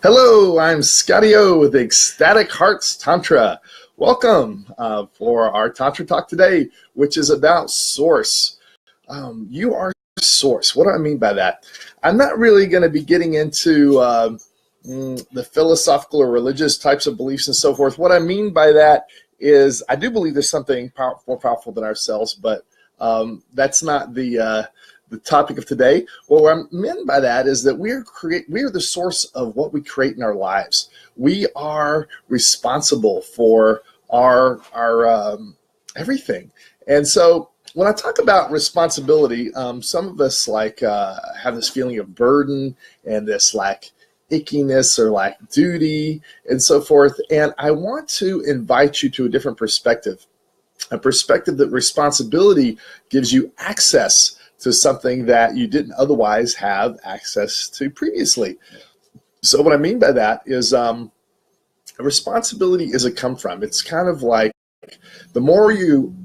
Hello, I'm Scotty O with Ecstatic Hearts Tantra. Welcome for our Tantra talk today, which is about source. You are source. What do I mean by that? I'm not really going to be getting into the philosophical or religious types of beliefs and so forth. What I mean by that is I do believe there's something more powerful than ourselves, but that's not the topic of today. What I meant by that is that we are the source of what we create in our lives. We are responsible for our everything. And so when I talk about responsibility, some of us have this feeling of burden and this ickiness or duty and so forth. And I want to invite you to a different perspective, a perspective that responsibility gives you access to something that you didn't otherwise have access to previously. So what I mean by that is responsibility is a come from. It's kind of like the more you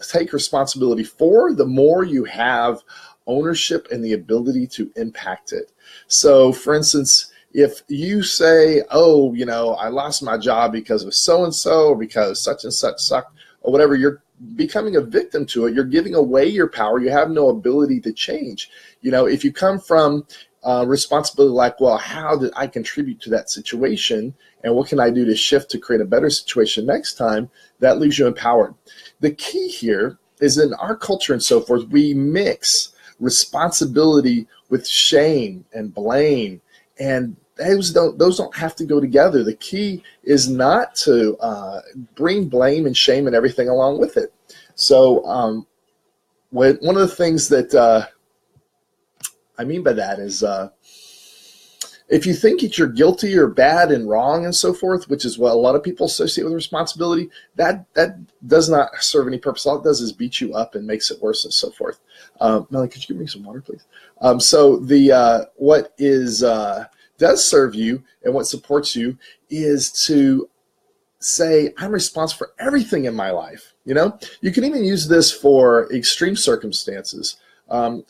take responsibility for, the more you have ownership and the ability to impact it. So for instance, if you say, oh, I lost my job because of so-and-so or because such and such sucked or whatever, you're becoming a victim to it. You're giving away your power. You have no ability to change. If you come from responsibility well, how did I contribute to that situation? And what can I do to shift to create a better situation next time? That leaves you empowered. The key here is in our culture and so forth, we mix responsibility with shame and blame. And those don't have to go together. The key is not to bring blame and shame and everything along with it. So one of the things that I mean by that is if you think that you're guilty or bad and wrong and so forth, which is what a lot of people associate with responsibility, that does not serve any purpose. All it does is beat you up and makes it worse and so forth. Melanie, could you give me some water, please? So what does serve you and what supports you is to say, I'm responsible for everything in my life. You can even use this for extreme circumstances,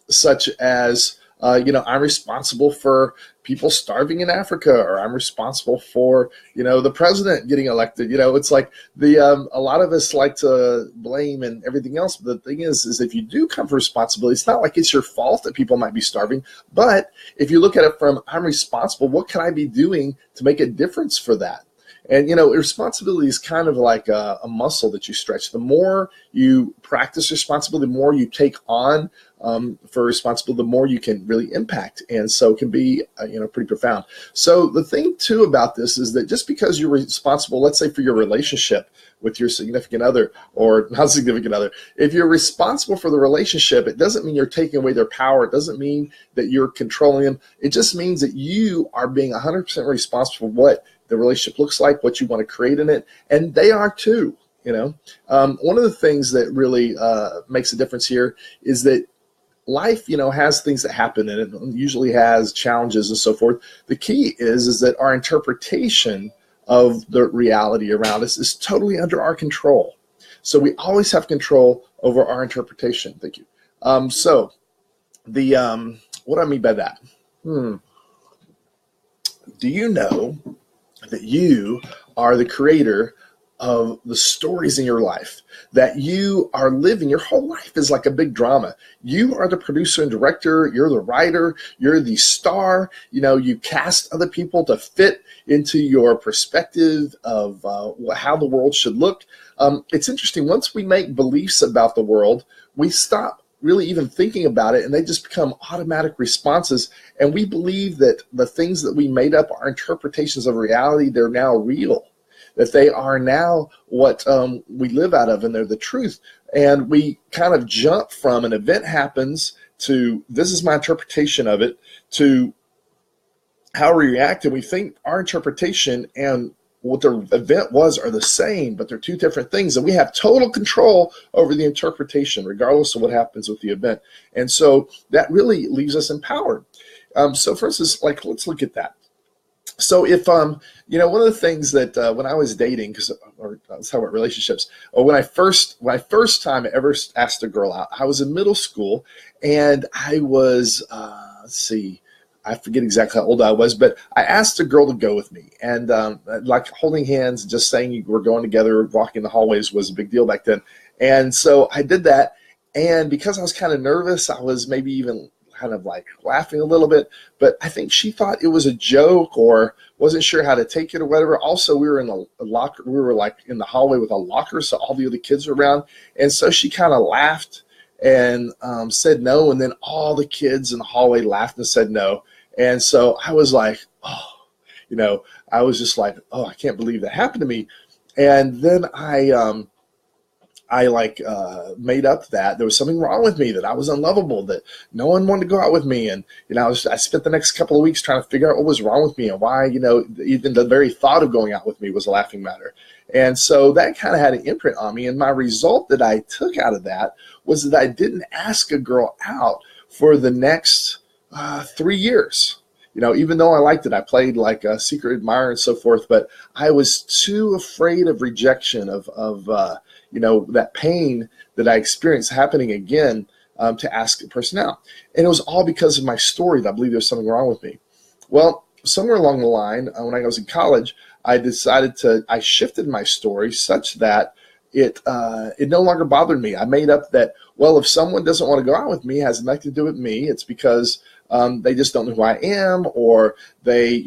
such as, I'm responsible for people starving in Africa, or I'm responsible for, the president getting elected. It's like a lot of us like to blame and everything else. But the thing is if you do come for responsibility, it's not like it's your fault that people might be starving. But if you look at it from, I'm responsible, what can I be doing to make a difference for that? And, responsibility is kind of like a muscle that you stretch. The more you practice responsibility, the more you take on for responsibility, the more you can really impact. And so it can be, pretty profound. So the thing, too, about this is that just because you're responsible, let's say for your relationship with your significant other or not significant other, if you're responsible for the relationship, it doesn't mean you're taking away their power. It doesn't mean that you're controlling them. It just means that you are being 100% responsible for what the relationship looks like, what you want to create in it, and they are too. One of the things that really makes a difference here is that life, has things that happen, and it usually has challenges and so forth. The key is that our interpretation of the reality around us is totally under our control. So we always have control over our interpretation. Thank you. So what do I mean by that? Do you know that you are the creator of the stories in your life, that you are living? Your whole life is like a big drama. You are the producer and director. You're the writer. You're the star. You cast other people to fit into your perspective of how the world should look. It's interesting. Once we make beliefs about the world, we stop really even thinking about it, and they just become automatic responses. And we believe that the things that we made up, our interpretations of reality, they're now real, that they are now what we live out of, and they're the truth. And we kind of jump from an event happens to, this is my interpretation of it, to how we react. And we think our interpretation and what the event was are the same, but they're two different things. And we have total control over the interpretation, regardless of what happens with the event. And so that really leaves us empowered. So for instance, let's look at that. So if, one of the things that when I was dating, or let's talk about relationships, or when I first time I ever asked a girl out, I was in middle school, and I was, I forget exactly how old I was, but I asked a girl to go with me. And like holding hands, just saying we're going together, walking the hallways was a big deal back then. And so I did that. And because I was kind of nervous, I was maybe even kind of like laughing a little bit, but I think she thought it was a joke or wasn't sure how to take it or whatever. Also, we were in a locker, we were like in the hallway with a locker, so all the other kids were around. And so she kind of laughed and said no, and then all the kids in the hallway laughed and said no. And so I was like, oh, I was just like, oh, I can't believe that happened to me. And then I made up that there was something wrong with me, that I was unlovable, that no one wanted to go out with me. And, I spent the next couple of weeks trying to figure out what was wrong with me and why, even the very thought of going out with me was a laughing matter. And so that kind of had an imprint on me. And my result that I took out of that was that I didn't ask a girl out for the next 3 years. Even though I liked it, I played like a secret admirer and so forth, but I was too afraid of rejection, of that pain that I experienced happening again, to ask a person out. And it was all because of my story that I believe there was something wrong with me. Well, somewhere along the line, when I was in college, I shifted my story such that it no longer bothered me. I made up that, well, if someone doesn't want to go out with me, it has nothing to do with me. It's because they just don't know who I am, or they,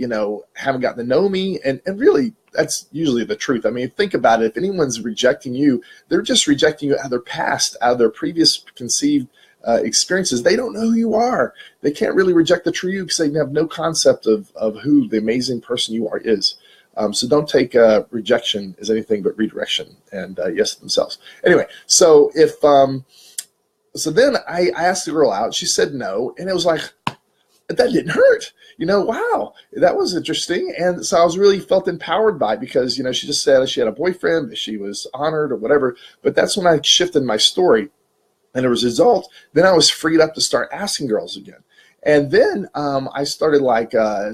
haven't gotten to know me. And really, that's usually the truth. I mean, think about it. If anyone's rejecting you, they're just rejecting you out of their past, out of their previous conceived experiences. They don't know who you are. They can't really reject the true you because they have no concept of who the amazing person you are is. So don't take rejection as anything but redirection and yes themselves. Anyway, so so then I asked the girl out. She said no, and it was like, that didn't hurt. Wow, that was interesting. And so I was really felt empowered by it because, she just said she had a boyfriend, that she was honored or whatever. But that's when I shifted my story. And as a result, then I was freed up to start asking girls again. And then I started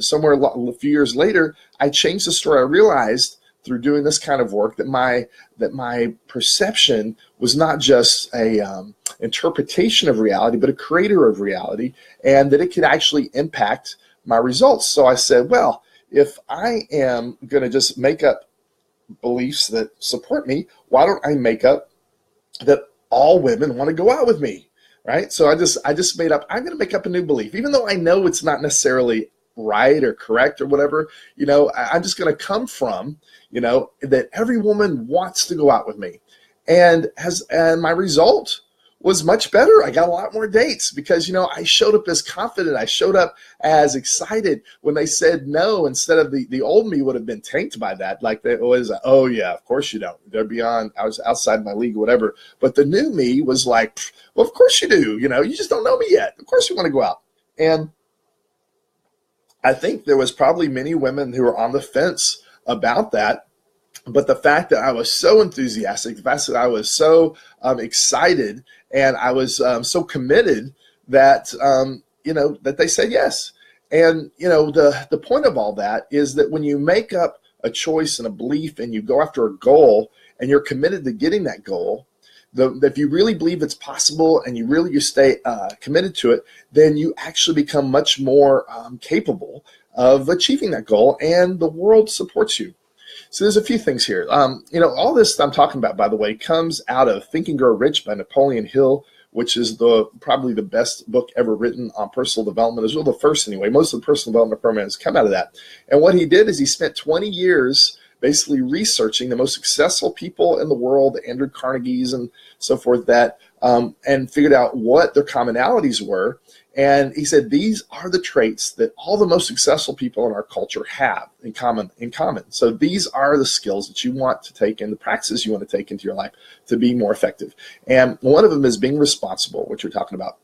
somewhere a few years later, I changed the story. I realized through doing this kind of work that my perception was not just a interpretation of reality, but a creator of reality, and that it could actually impact my results. So I said, well, if I am going to just make up beliefs that support me, why don't I make up that all women want to go out with me, right? So I just made up, I'm going to make up a new belief, even though I know it's not necessarily right or correct or whatever. I'm just going to come from, that every woman wants to go out with me. And my result was much better. I got a lot more dates because, I showed up as confident. I showed up as excited when they said no, instead of the old me would have been tanked by that. Like it was, oh yeah, of course you don't. They're beyond, I was outside my league or whatever. But the new me was like, well, of course you do. You just don't know me yet. Of course you want to go out. And I think there was probably many women who were on the fence about that. But the fact that I was so enthusiastic, the fact that I was so excited, and I was so committed that, that they said yes. And, the point of all that is that when you make up a choice and a belief and you go after a goal and you're committed to getting that goal, if you really believe it's possible and you stay committed to it, then you actually become much more capable of achieving that goal, and the world supports you. So there's a few things here. All this I'm talking about, by the way, comes out of Think and Grow Rich by Napoleon Hill, which is probably the best book ever written on personal development. As well, the first anyway. Most of the personal development programs come out of that. And what he did is he spent 20 years basically researching the most successful people in the world, the Andrew Carnegies and so forth, and figured out what their commonalities were. And he said, these are the traits that all the most successful people in our culture have in common. So these are the skills that you want to take and the practices you want to take into your life to be more effective. And one of them is being responsible, which we're talking about.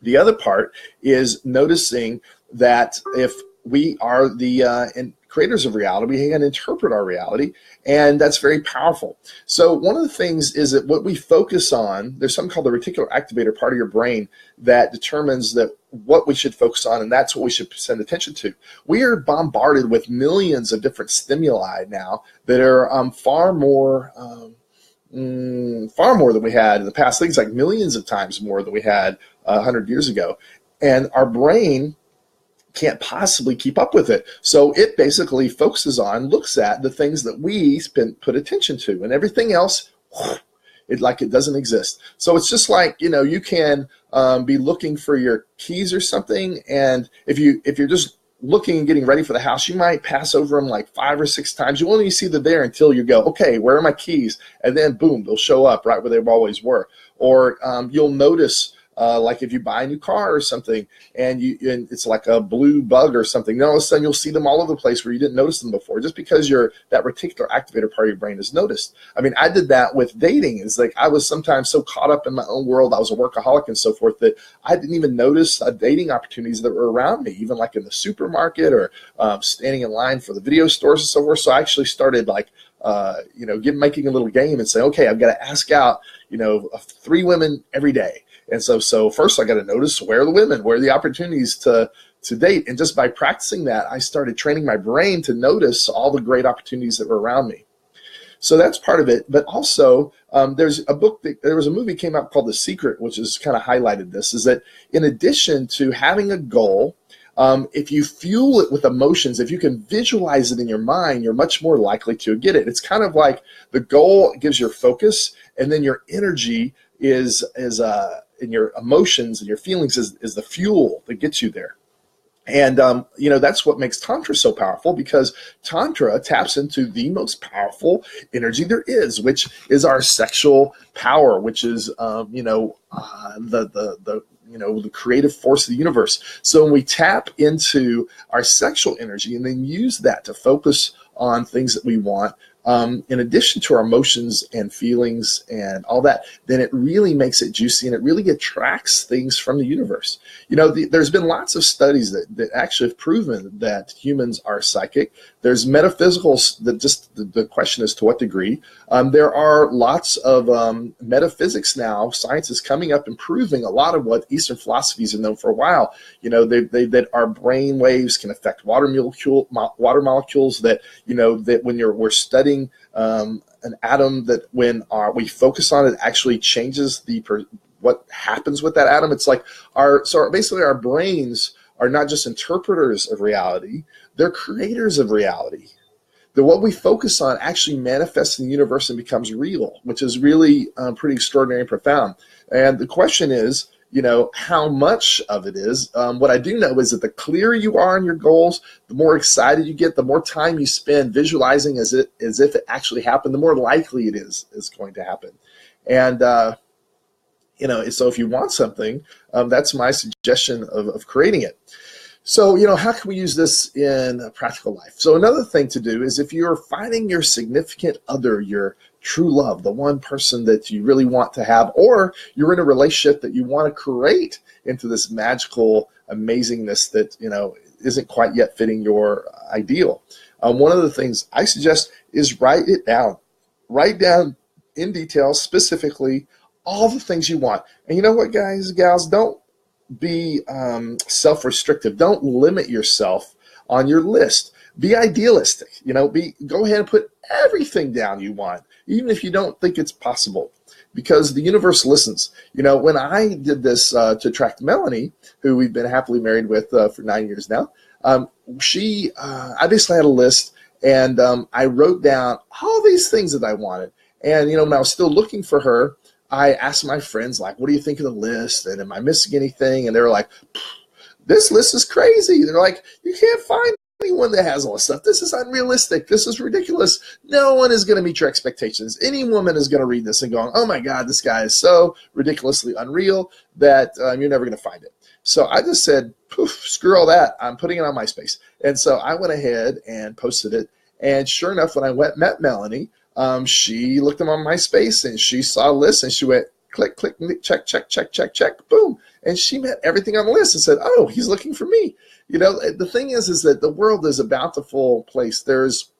The other part is noticing that if we are the creators of reality, we can interpret our reality, and that's very powerful. So one of the things is that what we focus on, there's something called the reticular activator part of your brain that determines that what we should focus on, and that's what we should send attention to. We are bombarded with millions of different stimuli now that are far more than we had in the past. Things like millions of times more than we had 100 years ago. And our brain can't possibly keep up with it. So it basically focuses on, looks at the things that we put attention to, and everything else, it doesn't exist. So it's just like, you can be looking for your keys or something, and if you're just looking and getting ready for the house, you might pass over them like 5 or 6 times. You only see them there until you go, okay, where are my keys? And then boom, they'll show up right where they always were. Or you'll notice, like if you buy a new car or something, and it's like a blue bug or something, then all of a sudden you'll see them all over the place where you didn't notice them before, just because that reticular activator part of your brain is noticed. I mean, I did that with dating. It's like I was sometimes so caught up in my own world, I was a workaholic and so forth, that I didn't even notice dating opportunities that were around me, even like in the supermarket or standing in line for the video stores and so forth. So I actually started like making a little game and say, okay, I've got to ask out 3 women every day. And so first I got to notice, where are the women, where are the opportunities to date. And just by practicing that, I started training my brain to notice all the great opportunities that were around me. So that's part of it. But also there was a movie came out called The Secret, which has kind of highlighted this, is that in addition to having a goal, if you fuel it with emotions, if you can visualize it in your mind, you're much more likely to get it. It's kind of like the goal gives your focus, and then your energy is in your emotions and your feelings is the fuel that gets you there. And, that's what makes Tantra so powerful, because Tantra taps into the most powerful energy there is, which is our sexual power, which is, the creative force of the universe. So when we tap into our sexual energy and then use that to focus on things that we want, in addition to our emotions and feelings and all that, then it really makes it juicy, and it really attracts things from the universe. There's been lots of studies that actually have proven that humans are psychic. There's metaphysicals, that just the question is to what degree. There are lots of metaphysics now. Science is coming up and proving a lot of what Eastern philosophies have known for a while. That our brain waves can affect water molecules. That that when we're studying an atom, that when we focus on it, actually changes what happens with that atom. It's like basically our brains are not just interpreters of reality, they're creators of reality. That what we focus on actually manifests in the universe and becomes real, which is really pretty extraordinary and profound. And the question is, how much of it is. What I do know is that the clearer you are on your goals, the more excited you get, the more time you spend visualizing as if it actually happened, the more likely it is going to happen. And so if you want something, that's my suggestion of creating it. So, how can we use this in practical life? So another thing to do is, if you're finding your significant other, your true love, the one person that you really want to have, or you're in a relationship that you want to create into this magical amazingness that, isn't quite yet fitting your ideal. One of the things I suggest is write it down. Write down in detail, specifically, all the things you want. And you know what, guys, gals, don't be self-restrictive. Don't limit yourself on your list. Be idealistic. Go ahead and put everything down you want, even if you don't think it's possible, because the universe listens. When I did this to attract Melanie, who we've been happily married with for 9 years now, I basically had a list, and I wrote down all these things that I wanted. And when I was still looking for her, I asked my friends, like, what do you think of the list? And am I missing anything? And they were like, this list is crazy. They're like, you can't find anyone that has all this stuff. This is unrealistic. This is ridiculous. No one is going to meet your expectations. Any woman is going to read this and go, oh my God, this guy is so ridiculously unreal that you're never going to find it. So I just said, poof, screw all that. I'm putting it on MySpace. And so I went ahead and posted it. And sure enough, when I met Melanie, she looked at my MySpace and she saw a list and she went, click, click, check, check, check, check, check, boom. And she met everything on the list and said, oh, he's looking for me. The thing is that the world is a bountiful place. There's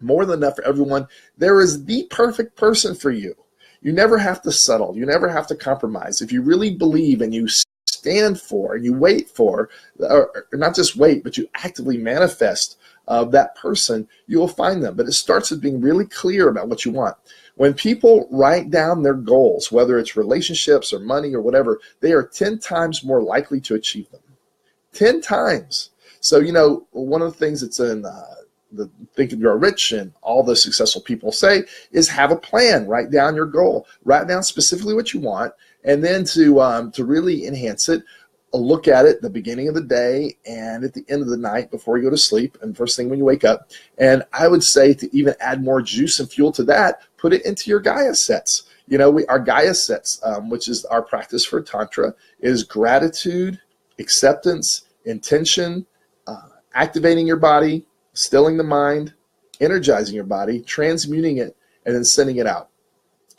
more than enough for everyone. There is the perfect person for you. You never have to settle. You never have to compromise. If you really believe and you stand for and you wait for, or not just wait, but you actively manifest that person, you will find them. But it starts with being really clear about what you want. When people write down their goals, whether it's relationships or money or whatever, they are 10 times more likely to achieve them. 10 times. So, one of the things that's in the Think and Grow Rich and all the successful people say is have a plan. Write down your goal. Write down specifically what you want, and then to really enhance it, look at it at the beginning of the day and at the end of the night before you go to sleep and first thing when you wake up. And I would say to even add more juice and fuel to that, put it into your Gaia sets. Our Gaia sets, which is our practice for Tantra, is gratitude, acceptance, intention, activating your body, stilling the mind, energizing your body, transmuting it, and then sending it out.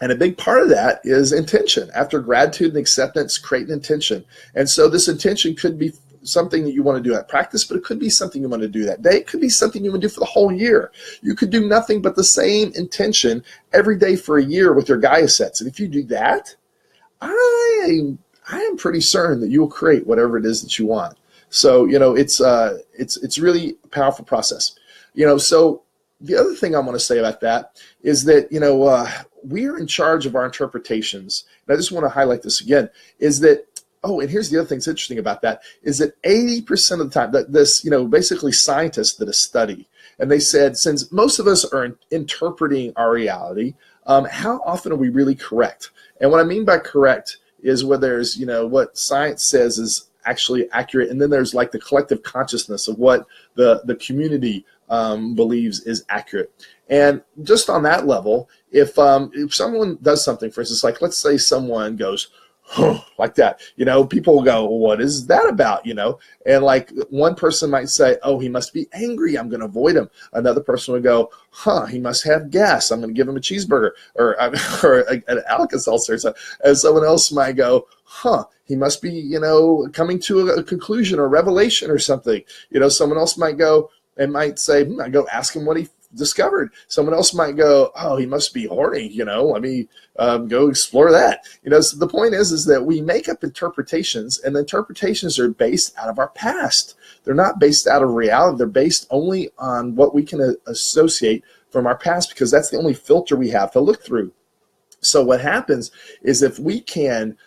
And a big part of that is intention. After gratitude and acceptance, create an intention. And so this intention could be something that you want to do at practice, but it could be something you want to do that day. It could be something you want to do for the whole year. You could do nothing but the same intention every day for a year with your Gaia sets. And if you do that, I am pretty certain that you will create whatever it is that you want. So, it's really a powerful process. So the other thing I want to say about that is that, we're in charge of our interpretations. And I just want to highlight this again, is that, and here's the other thing that's interesting about that, is that 80% of the time, that this, basically scientists did a study, and they said, since most of us are interpreting our reality, how often are we really correct? And what I mean by correct is where there's, what science says is actually accurate, and then there's like the collective consciousness of what the community believes is accurate. And just on that level, if someone does something, for instance, like let's say someone goes, huh, like that, people will go, well, what is that about, And like one person might say, oh, he must be angry, I'm going to avoid him. Another person would go, he must have gas, I'm going to give him a cheeseburger or an Alka-Seltzer. And someone else might go, he must be, coming to a conclusion or revelation or something. Someone else might go and might say, I go ask him what he discovered. Someone else might go, oh, he must be horny, let me go explore that. So the point is that we make up interpretations, and the interpretations are based out of our past. They're not based out of reality. They're based only on what we can associate from our past, because that's the only filter we have to look through. So what happens is if we can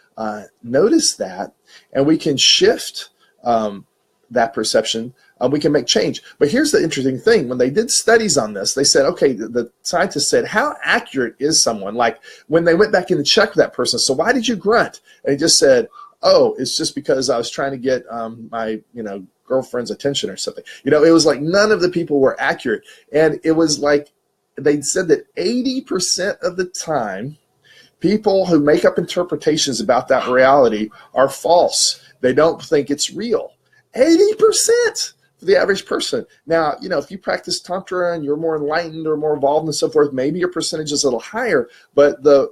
notice that, and we can shift that perception, we can make change. But here's the interesting thing. When they did studies on this, they said, okay, the scientists said, how accurate is someone? Like when they went back in and checked that person, so why did you grunt? And he just said, oh, it's just because I was trying to get my, girlfriend's attention or something. It was like none of the people were accurate. And it was like they said that 80% of the time, people who make up interpretations about that reality are false. They don't think it's real. 80% for the average person. Now, if you practice Tantra and you're more enlightened or more evolved and so forth, maybe your percentage is a little higher. But the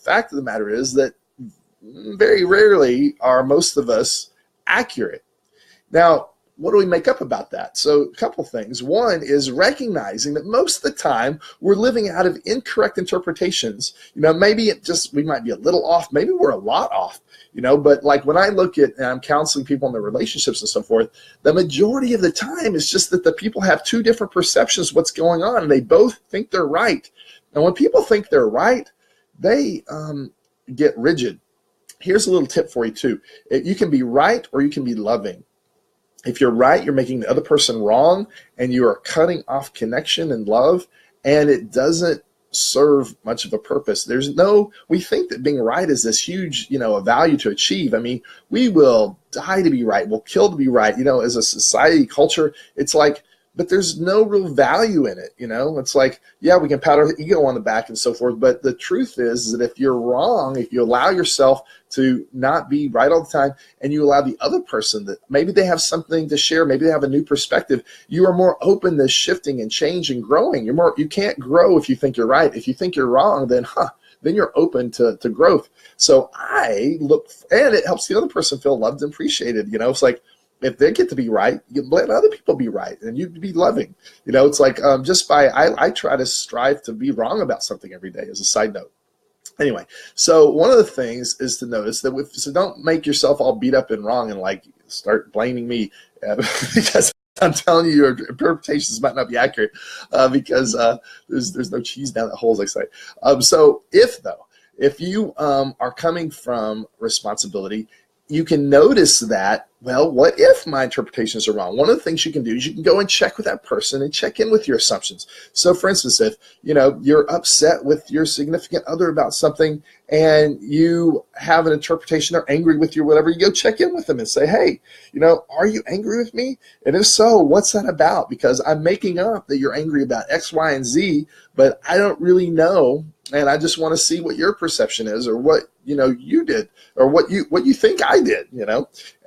fact of the matter is that very rarely are most of us accurate. Now, what do we make up about that? So a couple things. One is recognizing that most of the time we're living out of incorrect interpretations. Maybe we might be a little off. Maybe we're a lot off. But like when I look at, and I'm counseling people in their relationships and so forth, the majority of the time it's just that the people have two different perceptions of what's going on, and they both think they're right. And when people think they're right, they get rigid. Here's a little tip for you too. You can be right or you can be loving. If you're right, you're making the other person wrong, and you are cutting off connection and love, and it doesn't serve much of a purpose. We think that being right is this huge, a value to achieve. I mean, we will die to be right. We'll kill to be right. As a society, culture, it's like, but there's no real value in it. It's like, yeah, we can pat our ego on the back and so forth. But the truth is that if you're wrong, if you allow yourself to not be right all the time, and you allow the other person that maybe they have something to share, maybe they have a new perspective, you are more open to shifting and change and growing. You can't grow if you think you're right. If you think you're wrong, then you're open to growth. So I look, and it helps the other person feel loved and appreciated. It's like, if they get to be right, you let other people be right, and you be loving. It's like I try to strive to be wrong about something every day, as a side note. Anyway, so one of the things is to notice that so don't make yourself all beat up and wrong and like start blaming me because I'm telling you your interpretations might not be accurate because there's no cheese down that hole, as I say. So if you are coming from responsibility, you can notice that well, what if my interpretations are wrong? One of the things you can do is you can go and check with that person and check in with your assumptions. So for instance, if you're upset with your significant other about something and you have an interpretation or angry with you or whatever, you go check in with them and say, hey, are you angry with me? And if so, what's that about? Because I'm making up that you're angry about X, Y, and Z, but I don't really know. And I just want to see what your perception is, or what you did, or what you think I did,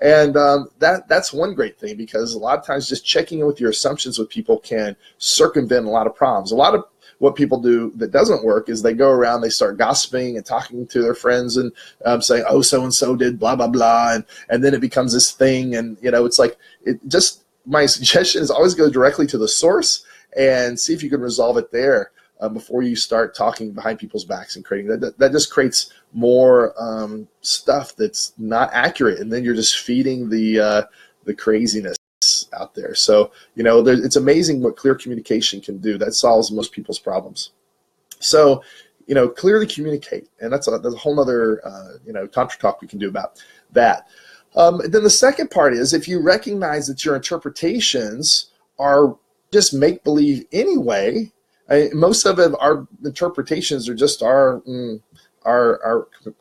And that's one great thing, because a lot of times just checking in with your assumptions with people can circumvent a lot of problems. A lot of what people do that doesn't work is they go around, they start gossiping and talking to their friends and saying, oh, so and so did blah blah blah, and then it becomes this thing, and it's like my suggestion is always go directly to the source and see if you can resolve it there. Before you start talking behind people's backs and creating that just creates more stuff that's not accurate, and then you're just feeding the craziness out there. So it's amazing what clear communication can do. That solves most people's problems. So clearly communicate, and that's a whole other Tantra talk we can do about that. Then the second part is, if you recognize that your interpretations are just make believe anyway. Most of our interpretations are just our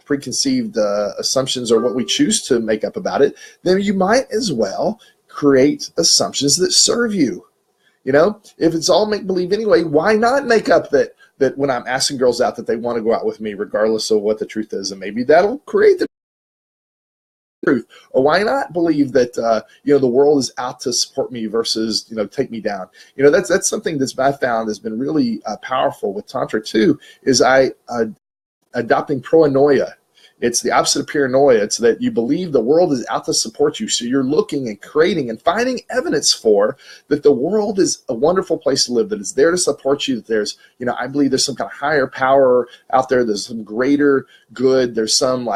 preconceived assumptions, or what we choose to make up about it. Then you might as well create assumptions that serve you. If it's all make believe anyway, why not make up that when I'm asking girls out that they want to go out with me, regardless of what the truth is, and maybe that'll create the truth. Or why not believe that the world is out to support me versus take me down? That's something that's I found has been really powerful with Tantra too. Is adopting proanoia. It's the opposite of paranoia. It's that you believe the world is out to support you. So you're looking and creating and finding evidence for that the world is a wonderful place to live, that it's there to support you, that there's, I believe there's some kind of higher power out there. There's some greater good. There's some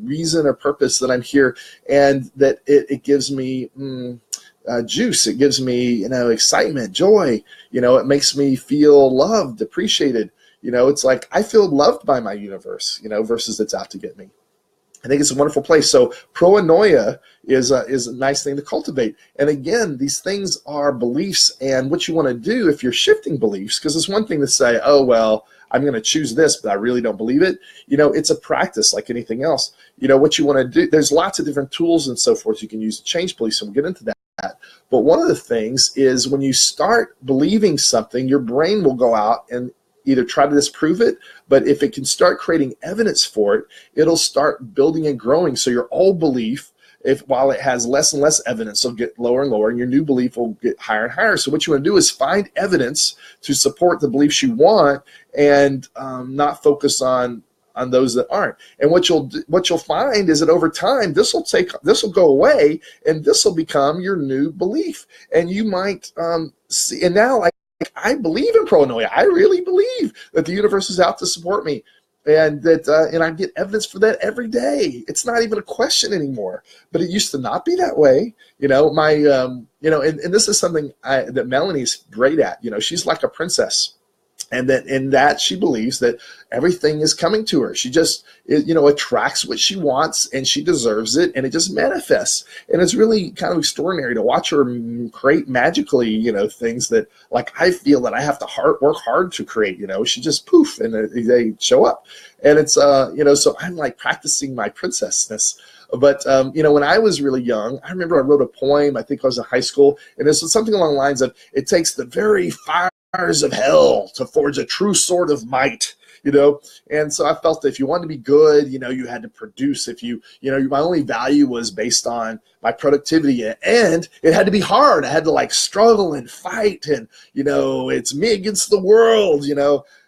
reason or purpose that I'm here, and that it gives me juice. It gives me, excitement, joy. It makes me feel loved, appreciated. It's like I feel loved by my universe, versus it's out to get me. I think it's a wonderful place. So proanoia is a nice thing to cultivate. And again, these things are beliefs, and what you want to do if you're shifting beliefs, because it's one thing to say, oh, well, I'm going to choose this, but I really don't believe it. It's a practice like anything else. What you want to do, there's lots of different tools and so forth you can use to change beliefs, and we'll get into that. But one of the things is when you start believing something, your brain will go out and either try to disprove it, but if it can start creating evidence for it, it'll start building and growing. So your old belief, while it has less and less evidence, will get lower and lower, and your new belief will get higher and higher. So what you want to do is find evidence to support the beliefs you want, and not focus on those that aren't. And what you'll find is that over time, this will go away, and this will become your new belief. And you might see, and now I believe in proanoia. I really believe that the universe is out to support me, and that and I get evidence for that every day. It's not even a question anymore. But it used to not be that way. And this is something that Melanie's great at. She's like a princess. And that in that she believes that everything is coming to her. She just, attracts what she wants, and she deserves it, and it just manifests. And it's really kind of extraordinary to watch her create magically, things that, like, I feel that I have to work hard to create. She just poof, and they show up. And it's, so I'm like practicing my princessness. But, when I was really young, I remember I wrote a poem. I think I was in high school, and it was something along the lines of, it takes the very fires of hell to forge a true sword of might. And so I felt that if you wanted to be good, you had to produce. If my only value was based on my productivity, and it had to be hard. I had to struggle and fight, and it's me against the world,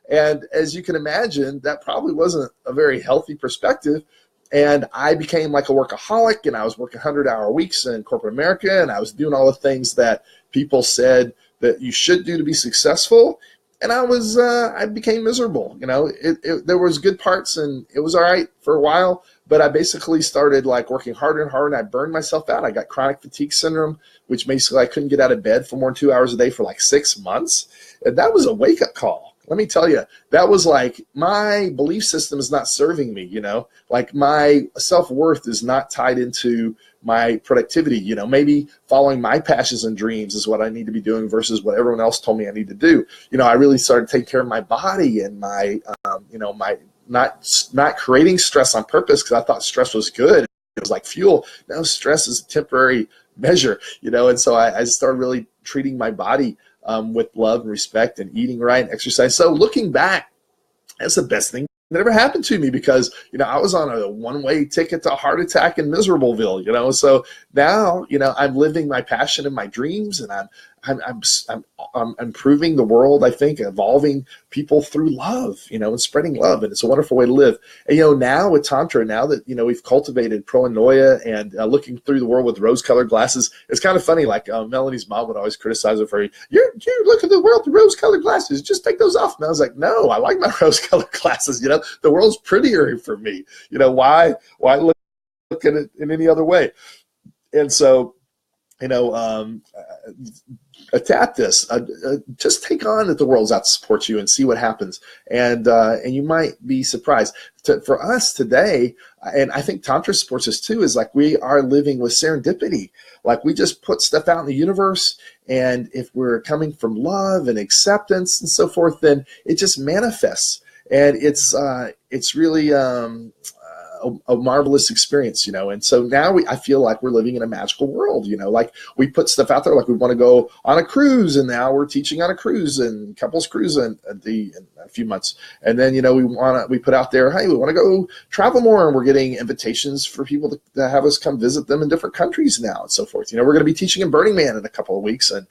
and as you can imagine, that probably wasn't a very healthy perspective. And I became like a workaholic, and I was working 100-hour weeks in corporate America, and I was doing all the things that people said that you should do to be successful. And I became miserable. There was good parts, and it was all right for a while, but I basically started working harder and harder, and I burned myself out. I got chronic fatigue syndrome, which basically I couldn't get out of bed for more than 2 hours a day for 6 months. And that was a wake-up call. Let me tell you, that was my belief system is not serving me, my self-worth is not tied into my productivity. You know, maybe following my passions and dreams is what I need to be doing versus what everyone else told me I need to do. You know, I really started taking care of my body and my, you know, my not creating stress on purpose because I thought stress was good. It was like fuel. No, stress is a temporary measure, you know, and so I started really treating my body with love and respect and eating right and exercise. So looking back, that's the best thing that ever happened to me because, you know, I was on a one-way ticket to a heart attack in Miserable,ville, you know. So now, you know, I'm living my passion and my dreams, and I'm improving the world, I think, evolving people through love, you know, and spreading love. And it's a wonderful way to live. And, you know, now with Tantra, now that, you know, we've cultivated proanoia and looking through the world with rose-colored glasses, it's kind of funny. Like Melanie's mom would always criticize her for, you look at the world through rose-colored glasses. Just take those off. And I was like, no, I like my rose-colored glasses. You know, the world's prettier for me. You know, why look at it in any other way? And so, you know, adapt this. Just take on that the world's out to support you and see what happens. And you might be surprised. For us today, and I think Tantra supports us too, is like we are living with serendipity. Like we just put stuff out in the universe, and if we're coming from love and acceptance and so forth, then it just manifests. And it's really a marvelous experience, you know. And so now I feel like we're living in a magical world, you know, like we put stuff out there, like we want to go on a cruise, and now we're teaching on a cruise and couples cruise in a few months. And then, you know, we put out there, hey, we want to go travel more, and we're getting invitations for people to have us come visit them in different countries now and so forth. You know, we're going to be teaching in Burning Man in a couple of weeks, and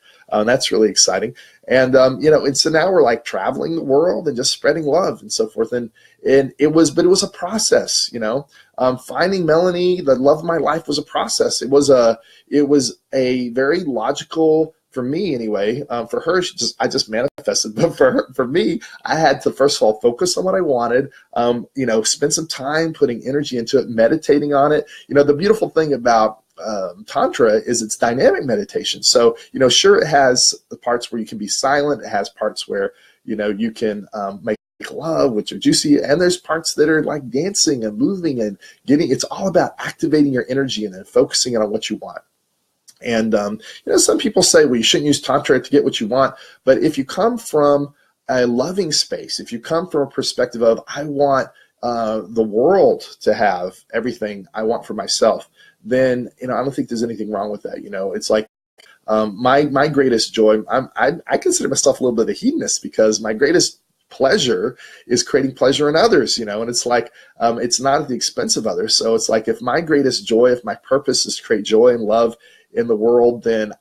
that's really exciting. And, you know, and so now we're like traveling the world and just spreading love and so forth. And it was a process, you know. Finding Melanie, the love of my life, was a process. It was a very logical, for me anyway. For her, I just manifested. But for me, I had to first of all focus on what I wanted. You know, spend some time putting energy into it, meditating on it. You know, the beautiful thing about Tantra is it's dynamic meditation. So, you know, sure, it has the parts where you can be silent. It has parts where, you know, you can make love, which are juicy, and there's parts that are like dancing and moving and it's all about activating your energy and then focusing on what you want. And you know, some people say, well, you shouldn't use Tantra to get what you want. But if you come from a loving space, if you come from a perspective of, I want the world to have everything I want for myself, then, you know, I don't think there's anything wrong with that. You know, it's like my greatest joy, I consider myself a little bit of a hedonist, because my greatest pleasure is creating pleasure in others, you know. And it's like, it's not at the expense of others. So it's like, if my greatest joy, if my purpose is to create joy and love in the world, then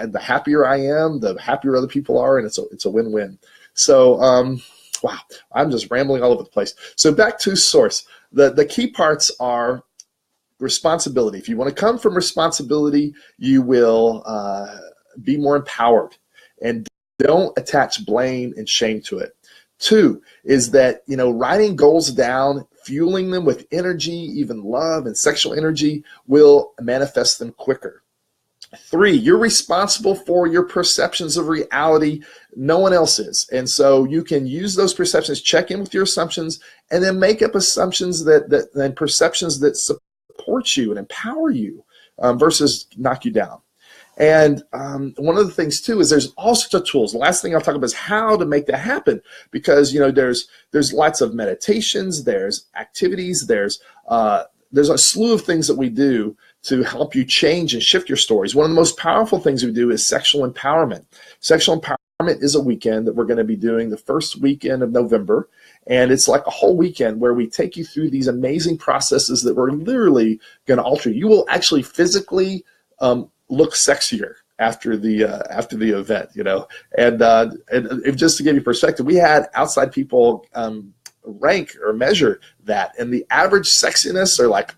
the happier I am, the happier other people are, and it's a win-win. So wow, I'm just rambling all over the place. So back to source. The key parts are responsibility. If you want to come from responsibility, you will be more empowered, and don't attach blame and shame to it. 2 is that, you know, writing goals down, fueling them with energy, even love and sexual energy, will manifest them quicker. 3, you're responsible for your perceptions of reality. No one else is. And so you can use those perceptions, check in with your assumptions, and then make up assumptions and perceptions that support you and empower you versus knock you down. And one of the things too is there's all sorts of tools. The last thing I'll talk about is how to make that happen, because, you know, there's lots of meditations, there's activities, there's a slew of things that we do to help you change and shift your stories. One of the most powerful things we do is sexual empowerment. Sexual empowerment is a weekend that we're going to be doing the first weekend of November. And it's like a whole weekend where we take you through these amazing processes that we're literally going to alter. You will actually physically look sexier after the event, you know. And if, just to give you perspective, we had outside people rank or measure that, and the average sexiness, or like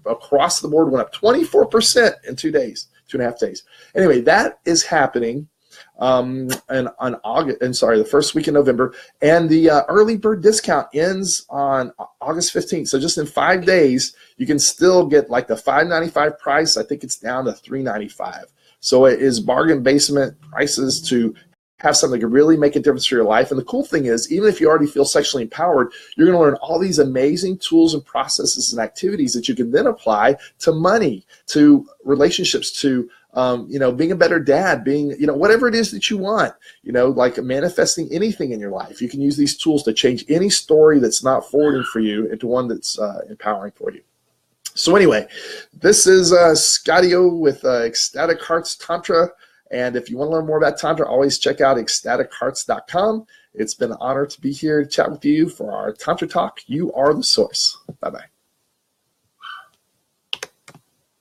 across the board, went up 24% in 2 days, 2.5 days. Anyway, that is happening the first week in November, and the early bird discount ends on August 15th. So just in 5 days, you can still get like the $595 price. I think it's down to $395. So it is bargain basement prices to have something that can really make a difference for your life. And the cool thing is, even if you already feel sexually empowered, you're going to learn all these amazing tools and processes and activities that you can then apply to money, to relationships, to being a better dad, being, whatever it is that you want, like manifesting anything in your life. You can use these tools to change any story that's not forwarding for you into one that's empowering for you. So anyway, this is Scotty O with Ecstatic Hearts Tantra. And if you want to learn more about Tantra, always check out ecstatichearts.com. It's been an honor to be here to chat with you for our Tantra Talk. You are the source. Bye-bye.